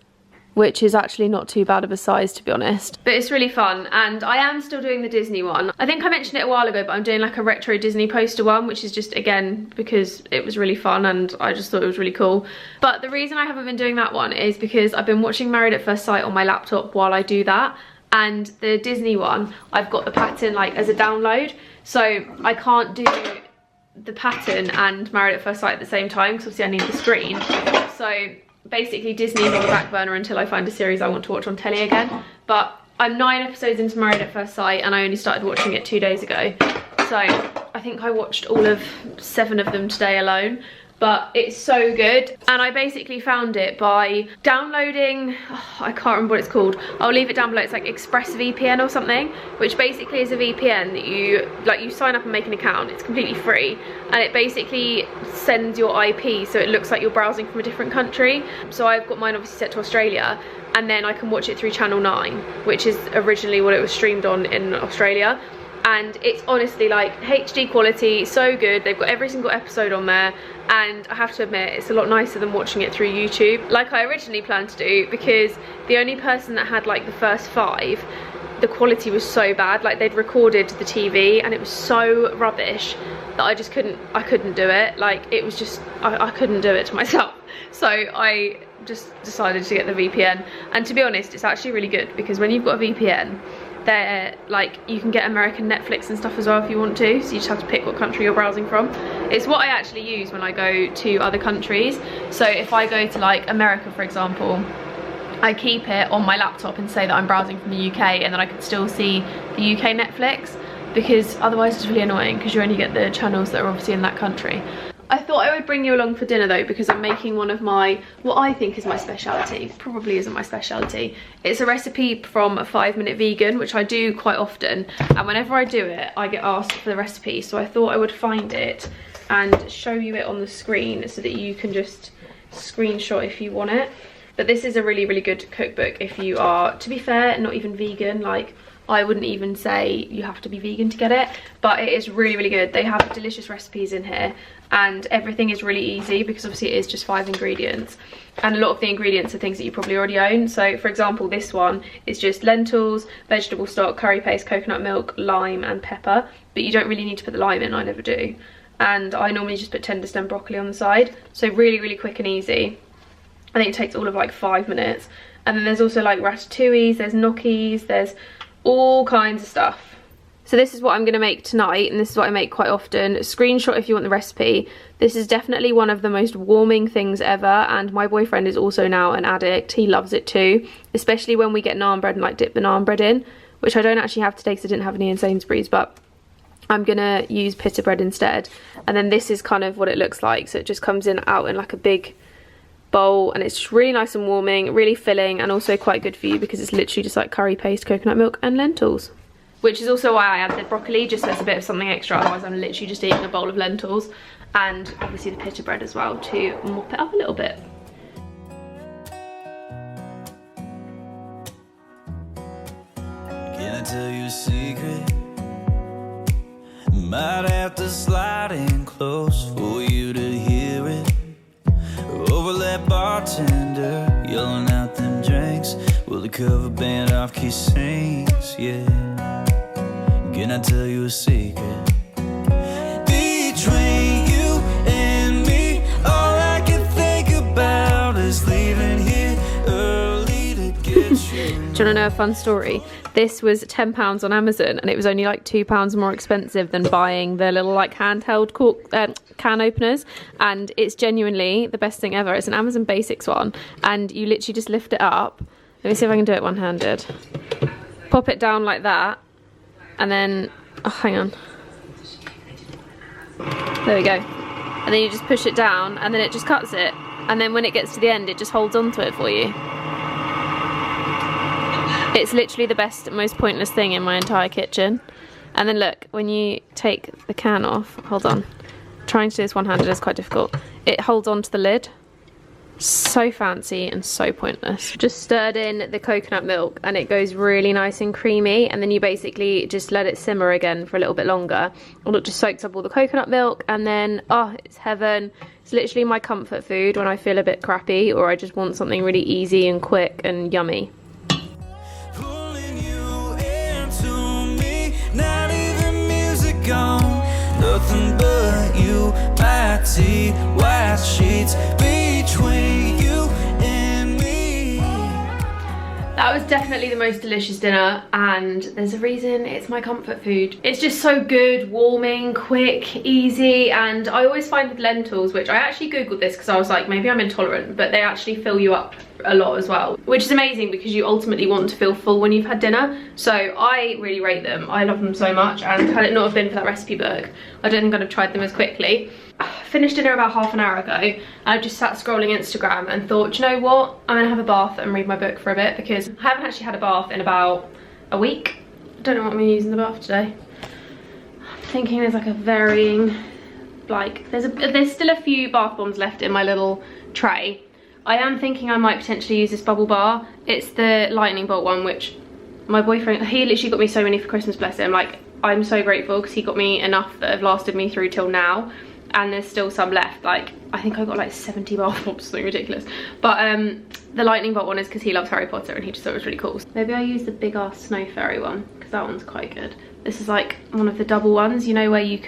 which is actually not too bad of a size, to be honest, but it's really fun. And I am still doing the Disney one. I think I mentioned it a while ago, but I'm doing like a retro Disney poster one, which is just, again, because it was really fun and I just thought it was really cool. But the reason I haven't been doing that one is because I've been watching Married at First Sight on my laptop while I do that. And the Disney one, I've got the pattern like as a download, so I can't do the pattern and Married at First Sight at the same time because obviously I need the screen. So basically Disney's on the back burner until I find a series I want to watch on telly again. But I'm 9 episodes into Married at First Sight and I only started watching it 2 days ago. So I think I watched all of 7 of them today alone. But it's so good, and I basically found it by downloading, I can't remember what it's called, I'll leave it down below. It's like ExpressVPN or something, which basically is a VPN that you sign up and make an account. It's completely free, and it basically sends your IP so it looks like you're browsing from a different country. So I've got mine obviously set to Australia, and then I can watch it through Channel 9, which is originally what it was streamed on in Australia. And it's honestly like HD quality, so good. They've got every single episode on there, and I have to admit it's a lot nicer than watching it through YouTube like I originally planned to do, because the only person that had like the first 5, the quality was so bad. Like they'd recorded the TV and it was so rubbish that I couldn't do it. Like it was just, I couldn't do it to myself. So I just decided to get the VPN, and to be honest it's actually really good, because when you've got a VPN, they're like, you can get American Netflix and stuff as well if you want to, so you just have to pick what country you're browsing from. It's what I actually use when I go to other countries. So if I go to like America, for example, I keep it on my laptop and say that I'm browsing from the UK, and then I can still see the UK Netflix, because otherwise it's really annoying because you only get the channels that are obviously in that country. I thought I would bring you along for dinner though, because I'm making one of my, what I think is my speciality, probably isn't my speciality. It's a recipe from a 5-minute vegan, which I do quite often, and whenever I do it I get asked for the recipe, so I thought I would find it and show you it on the screen so that you can just screenshot if you want it. But this is a really, really good cookbook if you are, to be fair, not even vegan. Like I wouldn't even say you have to be vegan to get it, but it is really, really good. They have delicious recipes in here, and everything is really easy because obviously it is just 5 ingredients, and a lot of the ingredients are things that you probably already own. So for example, this one is just lentils, vegetable stock, curry paste, coconut milk, lime and pepper, but you don't really need to put the lime in. I never do, and I normally just put tender stem broccoli on the side. So really, really quick and easy. I think it takes all of like 5 minutes. And then there's also like ratatouilles, there's gnocchis, there's all kinds of stuff. So this is what I'm going to make tonight, and this is what I make quite often. Screenshot if you want the recipe. This is definitely one of the most warming things ever, and my boyfriend is also now an addict. He loves it too, especially when we get naan bread and like dip the naan bread in, which I don't actually have today because I didn't have any in Sainsbury's, but I'm going to use pita bread instead. And then this is kind of what it looks like. So it just comes in out in like a big bowl, and it's just really nice and warming, really filling, and also quite good for you because it's literally just like curry paste, coconut milk and lentils. Which is also why I added broccoli, just so it's a bit of something extra, otherwise I'm literally just eating a bowl of lentils. And obviously the pita bread as well to mop it up a little bit. Can I tell you a secret? Might have to slide in close for you to hear it. Over that bartender, yelling out them drinks. Will the cover band off key sings, yeah. Can I tell you a secret? Between you and me, all I can think about is leaving here early to get you. Do you want to know a fun story? This was £10 on Amazon, and it was only like £2 more expensive than buying the little like handheld cork, can openers, and it's genuinely the best thing ever. It's an Amazon Basics one, and you literally just lift it up. Let me see if I can do it one-handed. Pop it down like that, and then, oh, hang on. There we go. And then you just push it down, and then it just cuts it. And then when it gets to the end, it just holds onto it for you. It's literally the best, most pointless thing in my entire kitchen. And then look, when you take the can off, hold on. Trying to do this one-handed is quite difficult. It holds onto the lid. So fancy and so pointless. Just stirred in the coconut milk and it goes really nice and creamy, and then you basically just let it simmer again for a little bit longer, and it just soaks up all the coconut milk, and then oh, it's heaven. It's literally my comfort food when I feel a bit crappy or I just want something really easy and quick and yummy. Pulling you into me, not even music on, nothing but you, my tea, white sheets between you and me. That was definitely the most delicious dinner, and there's a reason it's my comfort food. It's just so good, warming, quick, easy, and I always find with lentils, which I actually googled this because I was like, maybe I'm intolerant, but they actually fill you up a lot as well, which is amazing because you ultimately want to feel full when you've had dinner. So I really rate them. I love them so much, and had it not have been for that recipe book, I don't think I'd have tried them as quickly. I finished dinner about half an hour ago, and I just sat scrolling Instagram and thought, do you know what, I'm gonna have a bath and read my book for a bit, because I haven't actually had a bath in about a week. I don't know what I'm gonna use in the bath today. I'm thinking there's like a varying, like there's still a few bath bombs left in my little tray. I am thinking I might potentially use this bubble bar. It's the lightning bolt one, which my boyfriend, he literally got me so many for Christmas, bless him. Like, I'm so grateful because he got me enough that have lasted me through till now, and there's still some left. Like, I think I got like 70 bath bombs, something ridiculous. But the lightning bolt one is because he loves Harry Potter and he just thought it was really cool. Maybe I use the big ass snow fairy one because that one's quite good. This is like one of the double ones, you know, where you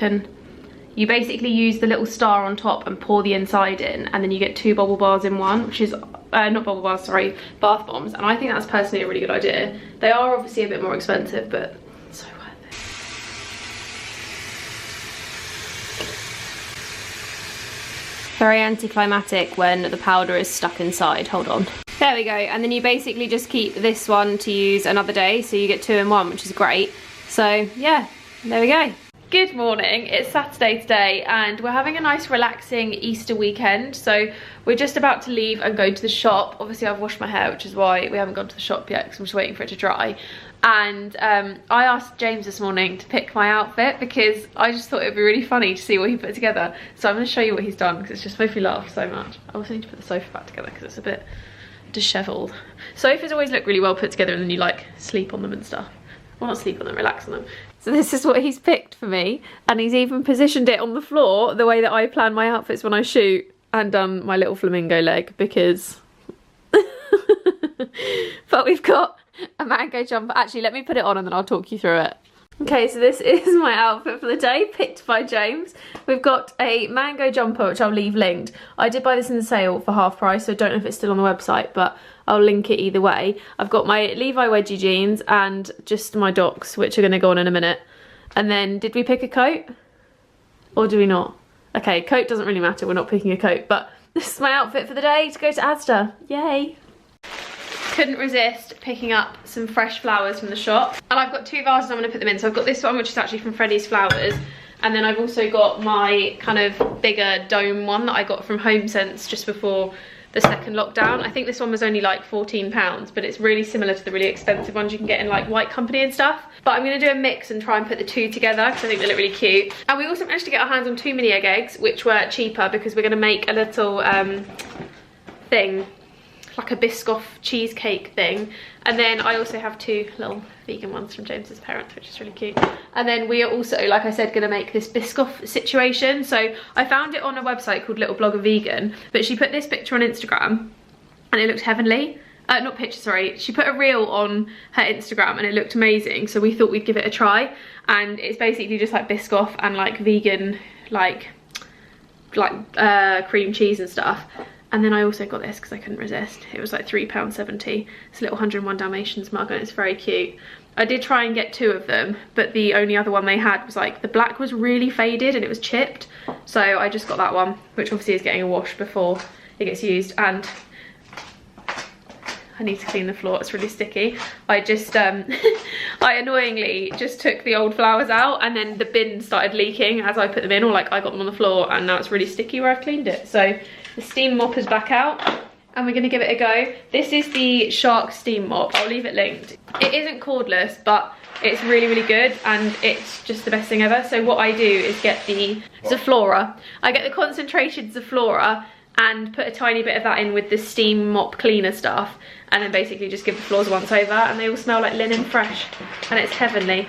basically use the little star on top and pour the inside in, and then you get 2 bubble bars in one, which is, not bubble bars, sorry, bath bombs. And I think that's personally a really good idea. They are obviously a bit more expensive, but so worth it. Very anticlimactic when the powder is stuck inside. Hold on. There we go. And then you basically just keep this one to use another day, so you get 2 in 1, which is great. So yeah, there we go. Good morning, it's Saturday today, and we're having a nice relaxing Easter weekend. So we're just about to leave and go to the shop. Obviously I've washed my hair, which is why we haven't gone to the shop yet, because I'm just waiting for it to dry. And I asked James this morning to pick my outfit because I just thought it would be really funny to see what he put together. So I'm going to show you what he's done because it's just made me laugh so much. I also need to put the sofa back together because it's a bit dishevelled. Sofas always look really well put together, and then you like sleep on them and stuff. Well, not sleep on them, relax on them. So this is what he's picked for me, and he's even positioned it on the floor the way that I plan my outfits when I shoot, and done my little flamingo leg because but we've got a mango jumper. Actually, let me put it on and then I'll talk you through it. Okay, so this is my outfit for the day, picked by James. We've got a mango jumper, which I'll leave linked. I did buy this in the sale for half price, so I don't know if it's still on the website, but I'll link it either way. I've got my Levi wedgie jeans and just my Docs, which are going to go on in a minute. And then, did we pick a coat? Or do we not? Okay, coat doesn't really matter, we're not picking a coat, but this is my outfit for the day to go to Asda. Yay! Couldn't resist picking up some fresh flowers from the shop. And I've got 2 vases I'm gonna put them in. So I've got this one, which is actually from Freddie's Flowers. And then I've also got my kind of bigger dome one that I got from HomeSense just before the second lockdown. I think this one was only like £14, but it's really similar to the really expensive ones you can get in like White Company and stuff. But I'm gonna do a mix and try and put the two together because I think they look really cute. And we also managed to get our hands on 2 mini egg eggs, which were cheaper because we're gonna make a little thing, like a Biscoff cheesecake thing. And then I also have 2 little vegan ones from James's parents, which is really cute. And then we are also, like I said, gonna make this Biscoff situation. So I found it on a website called Little Blogger Vegan, but she put this picture on Instagram and it looked heavenly. Not picture, sorry. She put a reel on her Instagram and it looked amazing. So we thought we'd give it a try. And it's basically just like Biscoff and like vegan, like cream cheese and stuff. And then I also got this because I couldn't resist. It was like £3.70. It's a little 101 Dalmatians mug and it's very cute. I did try and get 2 of them, but the only other one they had was like, the black was really faded and it was chipped. So I just got that one, which obviously is getting a wash before it gets used. And I need to clean the floor, it's really sticky. I just, I annoyingly just took the old flowers out and then the bin started leaking as I put them in, or like I got them on the floor, and now it's really sticky where I've cleaned it. So the steam mop is back out and we're gonna give it a go. This is the Shark steam mop, I'll leave it linked. It isn't cordless, but it's really, really good and it's just the best thing ever. So what I do is get the Zaflora. I get the concentrated Zaflora and put a tiny bit of that in with the steam mop cleaner stuff, and then basically just give the floors a once over, and they all smell like linen fresh and it's heavenly.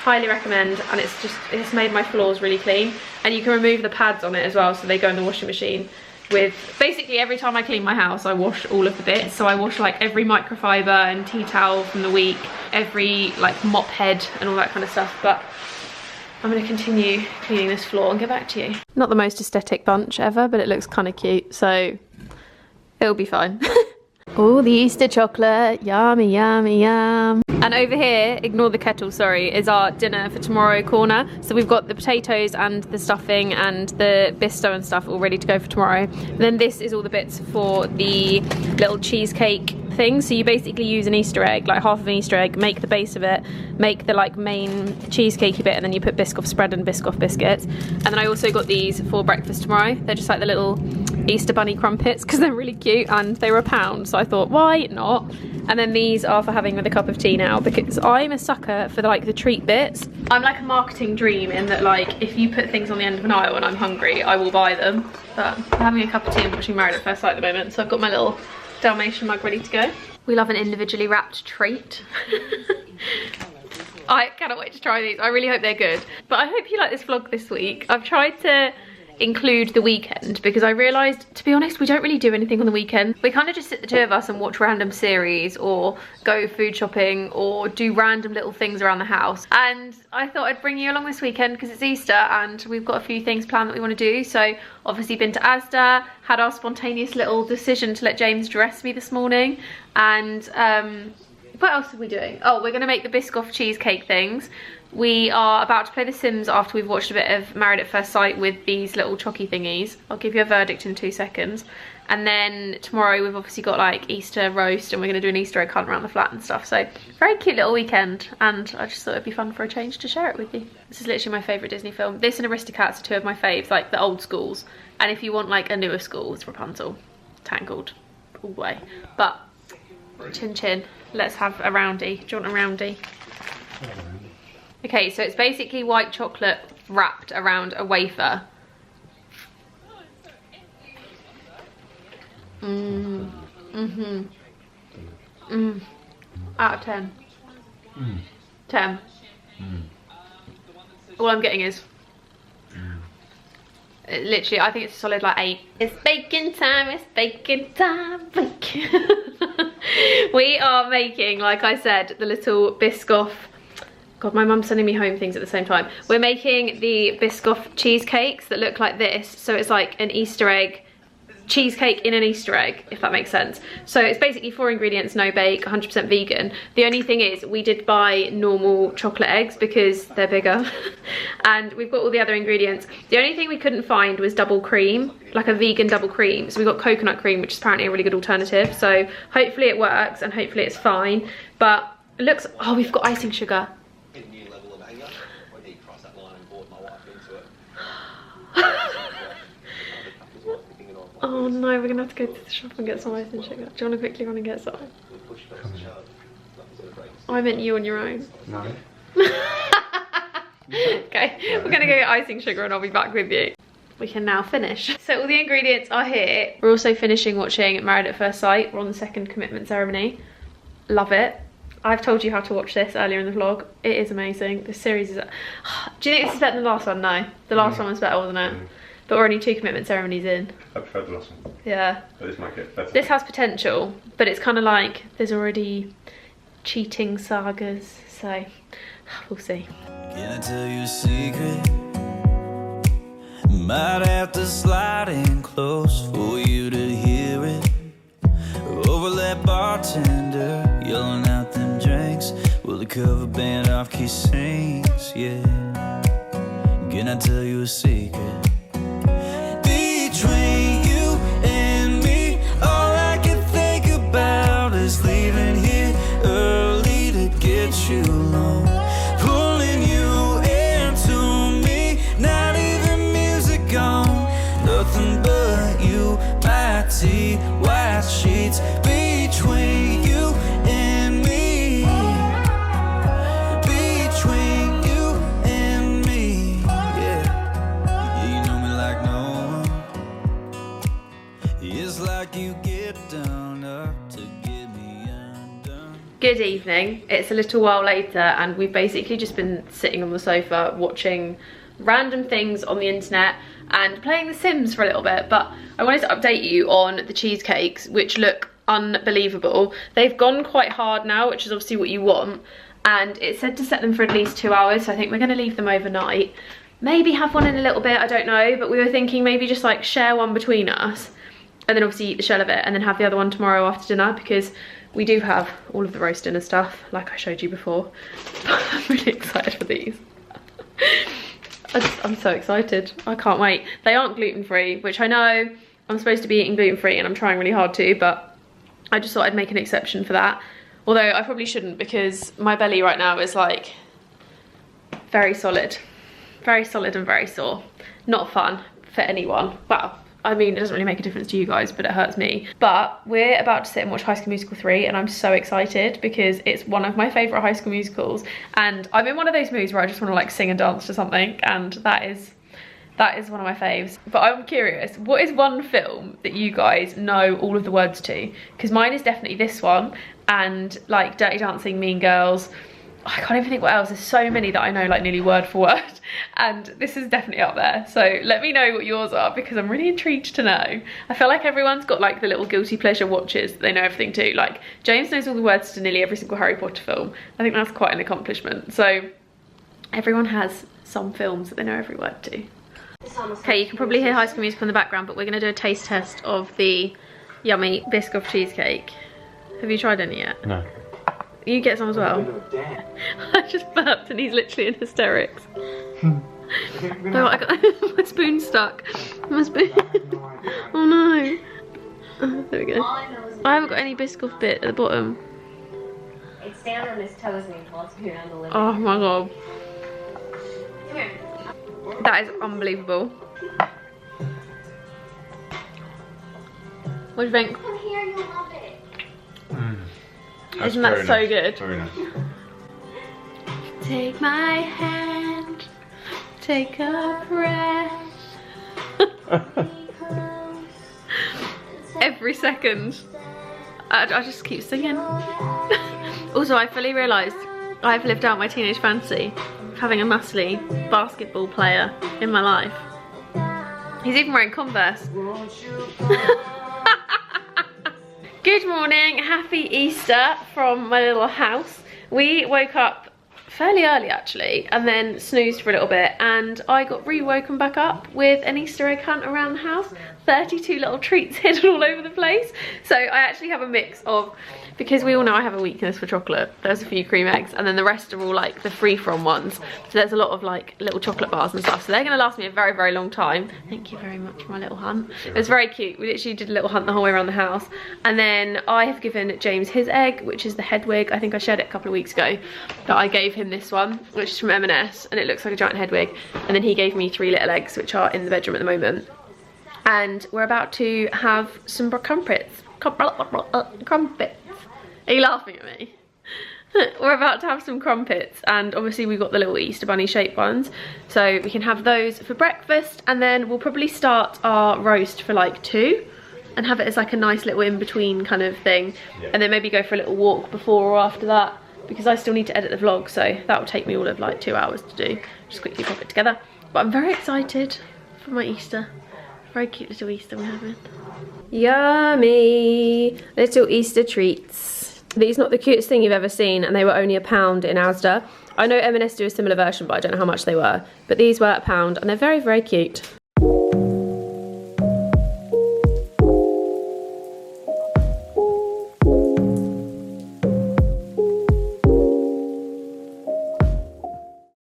Highly recommend. And it's made my floors really clean, and you can remove the pads on it as well, so they go in the washing machine. With basically every time I clean my house, I wash all of the bits. So I wash like every microfiber and tea towel from the week, every like mop head and all that kind of stuff. But I'm gonna continue cleaning this floor and get back to you. Not the most aesthetic bunch ever, but it looks kind of cute, so it'll be fine. Oh, the Easter chocolate, yummy, yummy, yum. And over here, ignore the kettle, sorry, is our dinner for tomorrow corner. So we've got the potatoes and the stuffing and the bisto and stuff all ready to go for tomorrow. And then this is all the bits for the little cheesecake thing. So you basically use an Easter egg, like half of an Easter egg, make the base of it, make the like main cheesecakey bit, and then you put Biscoff spread and Biscoff biscuits. And then I also got these for breakfast tomorrow. They're just like the little Easter bunny crumpets because they're really cute and they were £1, so I thought why not. And then these are for having with a cup of tea now, because I'm a sucker for the treat bits. I'm like a marketing dream in that, like, if you put things on the end of an aisle and I'm hungry, I will buy them. But I'm having a cup of tea and watching Married at First Sight at the moment, so I've got my little Dalmatian mug ready to go. We love an individually wrapped treat. I cannot wait to try these. I really hope they're good. But I hope you like this vlog this week. I've tried to include the weekend because I realised, to be honest, we don't really do anything on the weekend. We kind of just sit the 2 of us and watch random series or go food shopping or do random little things around the house. And I thought I'd bring you along this weekend because it's Easter and we've got a few things planned that we want to do. So obviously been to Asda, had our spontaneous little decision to let James dress me this morning, and what else are we doing? Oh, we're going to make the Biscoff cheesecake things. We are about to play The Sims after we've watched a bit of Married at First Sight with these little chocky thingies. I'll give you a verdict in 2 seconds. And then tomorrow we've obviously got like Easter roast and we're going to do an Easter egg hunt around the flat and stuff. So very cute little weekend, and I just thought it'd be fun for a change to share it with you. This is literally my favourite Disney film. This and Aristocats are 2 of my faves, like the old schools. And if you want like a newer school, it's Rapunzel, Tangled, all the way. But chin chin, let's have a roundy. Do you want a roundy? Okay, so it's basically white chocolate wrapped around a wafer. Out of 10. 10. All I'm getting is literally, I think it's a solid like 8. It's baking time, it's baking time, bacon. We are making, like I said, the little Biscoff. God, my mum's sending me home things at the same time. We're making the Biscoff cheesecakes that look like this. So it's like an Easter egg cheesecake in an Easter egg, if that makes sense. So it's basically 4 ingredients, no bake, 100% vegan. The only thing is we did buy normal chocolate eggs because they're bigger and we've got all the other ingredients. The only thing we couldn't find was double cream, like a vegan double cream. So we got coconut cream, which is apparently a really good alternative. So hopefully it works and hopefully it's fine. But it looks, oh, we've got icing sugar. Oh no, we're gonna have to go to the shop and get some icing sugar. Do you want to quickly run and get some? Oh, I meant you on your own. No. Okay, we're gonna go get icing sugar and I'll be back with you. We can now finish. So all the ingredients are here. We're also finishing watching Married at First Sight. We're on the 2nd commitment ceremony. Love it. I've told you how to watch this earlier in the vlog. It is amazing. This series is... Do you think this is better than the last one? No. The last one was better, wasn't it? But we're only 2 commitment ceremonies in. I prefer the last one. Yeah. But this might get better. This has potential, but it's kind of like there's already cheating sagas, so we'll see. Can I tell you a secret? Might have to slide in close for you to hear it. Over that bartender, yelling out them drinks. Will the cover band off key sings, yeah. Can I tell you a secret? Between you and me, all I can think about is leaving here early to get you alone. Pulling you into me, not even music on. Nothing but you, my tea, white sheets. Between you and me, between you and me, yeah. You know me like no one. It's like you get down up to get me undone. Good evening. It's a little while later and we've basically just been sitting on the sofa watching random things on the internet and playing The Sims for a little bit. But I wanted to update you on the cheesecakes, which look unbelievable. They've gone quite hard now, which is obviously what you want, and it said to set them for at least 2 hours, so I think we're going to leave them overnight. Maybe have one in a little bit, I don't know, but we were thinking maybe just like share one between us and then obviously eat the shell of it and then have the other one tomorrow after dinner, because we do have all of the roast dinner stuff like I showed you before. I'm really excited for these. I'm so excited. I can't wait. They aren't gluten-free, which I know I'm supposed to be eating gluten-free and I'm trying really hard to, but I just thought I'd make an exception for that. Although I probably shouldn't, because my belly right now is like very solid and very sore. Not fun for anyone. Well, I mean, it doesn't really make a difference to you guys, but it hurts me. But we're about to sit and watch High School Musical 3 and I'm so excited because it's one of my favourite High School Musicals, and I'm in one of those moods where I just want to like sing and dance to something, and that is one of my faves. But I'm curious, what is one film that you guys know all of the words to? Because mine is definitely this one, and like Dirty Dancing, Mean Girls. I can't even think what else. There's so many that I know like nearly word for word, and this is definitely up there. So let me know what yours are, because I'm really intrigued to know. I feel like everyone's got like the little guilty pleasure watches that they know everything to. Like James knows all the words to nearly every single Harry Potter film. I think that's quite an accomplishment. So everyone has some films that they know every word to. Okay, you can probably hear High School Musical in the background, but we're going to do a taste test of the yummy Biscoff cheesecake. Have you tried any yet? No. You get some as well. I just burped and he's literally in hysterics. Oh, I got my spoon stuck. My spoon. Oh no. Oh, there we go. I haven't got any Biscoff bit at the bottom. It's down on his toes and he wants to go down the limb. Oh my god. Come here. That is unbelievable. What do you think? Come here, you'll love it. Isn't that so good? Very nice. Take my hand, take a breath. Every second. I just keep singing. Also, I fully realised I've lived out my teenage fantasy of having a muscly basketball player in my life. He's even wearing Converse. Good morning, happy Easter from my little house. We woke up fairly early actually, and then snoozed for a little bit, and I got re-woken back up with an Easter egg hunt around the house. 32 little treats hidden all over the place. So I actually have a mix of, because we all know I have a weakness for chocolate, there's a few cream eggs, and then the rest are all like the free-from ones. So there's a lot of like little chocolate bars and stuff, so they're going to last me a very, very long time. Thank you very much for my little hunt. It was very cute. We literally did a little hunt the whole way around the house. And then I have given James his egg, which is the Hedwig. I think I shared it a couple of weeks ago, that I gave him this one, which is from M&S, and it looks like a giant Hedwig. And then he gave me 3 little eggs, which are in the bedroom at the moment. And we're about to have some crumpets. Crumpets. Are you laughing at me? We're about to have some crumpets, and obviously we've got the little Easter bunny shaped ones, so we can have those for breakfast, and then we'll probably start our roast for like 2 and have it as like a nice little in-between kind of thing, and then maybe go for a little walk before or after that, because I still need to edit the vlog, so that will take me all of like 2 hours to do. Just quickly pop it together. But I'm very excited for my Easter. Very cute little Easter we're having. Yummy little Easter treats. These are not the cutest thing you've ever seen, and they were only £1 in Asda. I know M&S do a similar version, but I don't know how much they were. But these were £1, and they're very, very cute.